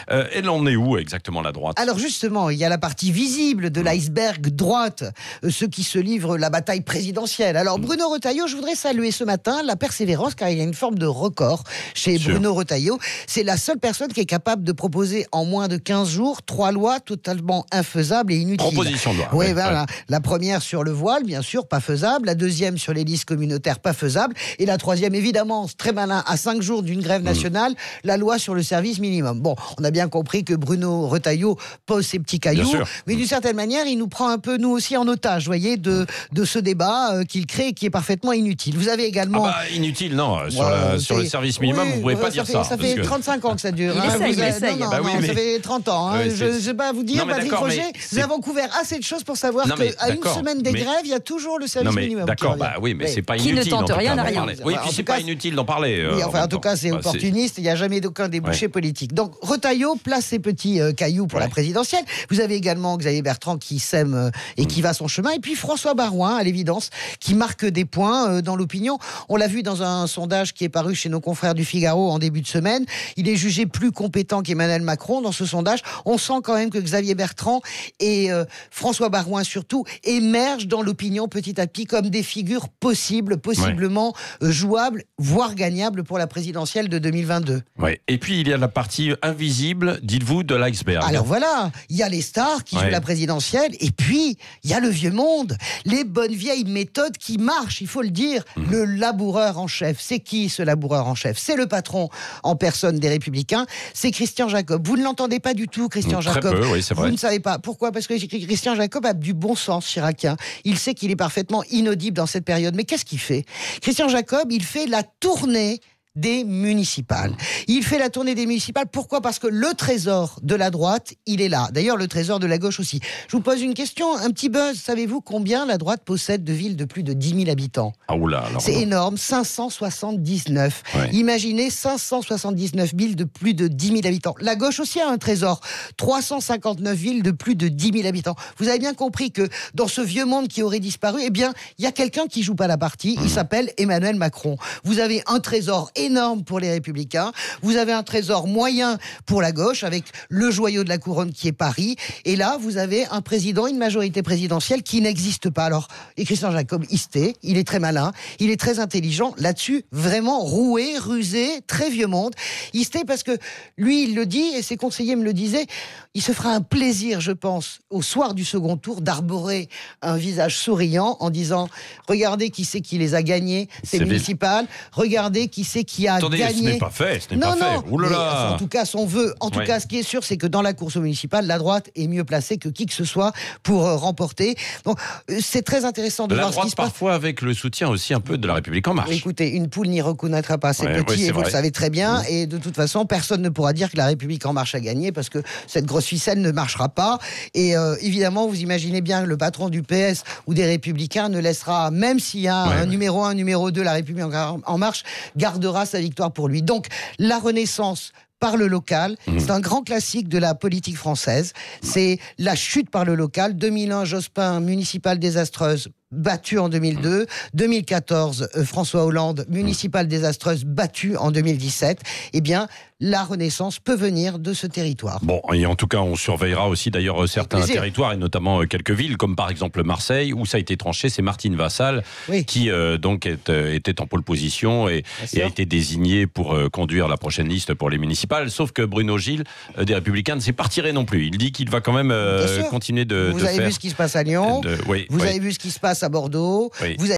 Elle en est où exactement, la droite? Alors justement, il y a la partie visible de l'iceberg droite, ceux qui se livrent la bataille présidentielle. Alors Bruno Retailleau, je voudrais saluer ce matin la persévérance, car il y a une forme de record chez Bruno Retailleau. C'est la seule personne qui est capable de proposer en moins de 15 jours 3 lois totalement infaisables et inutiles. Proposition de loi. Oui, voilà. La première sur le voile, bien sûr, pas faisable. La deuxième sur les listes communautaires, pas faisable. Et la troisième, évidemment, très malin, à 5 jours d'une grève nationale, la loi sur le service minimum. Bon, on a bien compris que Bruno Retailleau pose ses petits cailloux, mais d'une certaine manière, il nous prend un peu, nous aussi, en otage, voyez, de ce débat qu'il crée et qui est parfaitement inutile. Vous avez également... inutile, non. Sur le service minimum, vous ne pouvez pas dire ça. Ça fait 35 ans que ça dure. Il essaye. Non, ça fait 30 ans. Je ne vais pas vous dire, Patrick Roger, nous avons couvert assez de choses pour savoir qu'à une semaine des grèves, il y a toujours le service minimum. D'accord, mais c'est pas inutile. Qui ne tente rien n'a rien. Oui, puis c'est pas inutile d'en parler. Oui, enfin, en tout cas, c'est opportuniste. Il n'y a jamais d'aucun débouché politique. Donc, Retailleau place ses petits cailloux pour la présidentielle. Vous avez également Xavier Bertrand qui sème et qui va son chemin. Et puis François Baroin, à l'évidence, qui marque des points dans l'opinion. On l'a vu dans un sondage qui est paru chez nos confrères du Figaro en début de semaine. Il est jugé plus compétent qu'Emmanuel Macron dans ce sondage. On sent quand même que Xavier Bertrand et François Baroin surtout émergent dans l'opinion petit à petit comme des figures possiblement jouables, voire gagnables pour la présidentielle de 2022. Ouais. Et puis il y a la partie invisible, dites-vous, de l'iceberg. Alors voilà, il y a les stars qui jouent la présidentielle, et puis il y a le vieux monde, les bonnes vieilles méthodes qui marchent, il faut le dire. Le laboureur en chef, c'est qui ce laboureur en chef? C'est le patron en personne des Républicains, c'est Christian Jacob. Vous ne l'entendez pas du tout, Christian Jacob. Très peu, oui, c'est vrai. Vous ne savez pas. Pourquoi? Parce que Christian Jacob a du bon sens chiracien. Il sait qu'il est parfaitement inaudible dans cette période. Mais qu'est-ce qu'il fait? Christian Jacob, il fait la tournée des municipales. Il fait la tournée des municipales. Pourquoi? Parce que le trésor de la droite, il est là. D'ailleurs, le trésor de la gauche aussi. Je vous pose une question, un petit buzz. Savez-vous combien la droite possède de villes de plus de 10 000 habitants? C'est énorme, 579. Imaginez 579 villes de plus de 10 000 habitants. La gauche aussi a un trésor. 359 villes de plus de 10 000 habitants. Vous avez bien compris que dans ce vieux monde qui aurait disparu, eh bien, il y a quelqu'un qui joue pas la partie. Il s'appelle Emmanuel Macron. Vous avez un trésor énorme pour les Républicains. Vous avez un trésor moyen pour la gauche, avec le joyau de la couronne qui est Paris. Et là, vous avez un président, une majorité présidentielle qui n'existe pas. Alors, et Christian Jacob, il est très malin, il est très intelligent. Là-dessus, vraiment roué, rusé, très vieux monde. Isté parce que lui, il le dit, et ses conseillers me le disaient, il se fera un plaisir, je pense, au soir du second tour, d'arborer un visage souriant en disant « Regardez qui c'est qui les a gagnés, ces municipales. Regardez qui c'est qui a gagné. » ce n'est pas fait, Ouh là là. En tout cas, son vœu. En tout cas, ce qui est sûr, c'est que dans la course municipale, la droite est mieux placée que qui que ce soit pour remporter. Donc, c'est très intéressant de voir ce qui se passe. Parfois avec le soutien aussi un peu de la République en marche. Écoutez, une poule n'y reconnaîtra pas ses petits, et vous le savez très bien. Et de toute façon, personne ne pourra dire que la République en marche a gagné, parce que cette grosse ficelle ne marchera pas. Et évidemment, vous imaginez bien que le patron du PS ou des Républicains ne laissera, même s'il y a un numéro 1, numéro 2, la République en marche gardera sa victoire pour lui. Donc, la Renaissance par le local, c'est un grand classique de la politique française. C'est la chute par le local. 2001, Jospin, municipale désastreuse, battu en 2002. 2014, François Hollande, municipale désastreuse, battu en 2017. Eh bien, la Renaissance peut venir de ce territoire. Bon, et en tout cas, on surveillera aussi d'ailleurs certains territoires, et notamment quelques villes, comme par exemple Marseille, où ça a été tranché. C'est Martine Vassal qui donc était en pole position et a été désigné pour conduire la prochaine liste pour les municipales. Sauf que Bruno Gilles, des Républicains, ne s'est pas retiré non plus. Il dit qu'il va quand même continuer de faire... Vous avez vu ce qui se passe à Lyon, vous avez vu ce qui se passe à Bordeaux, vous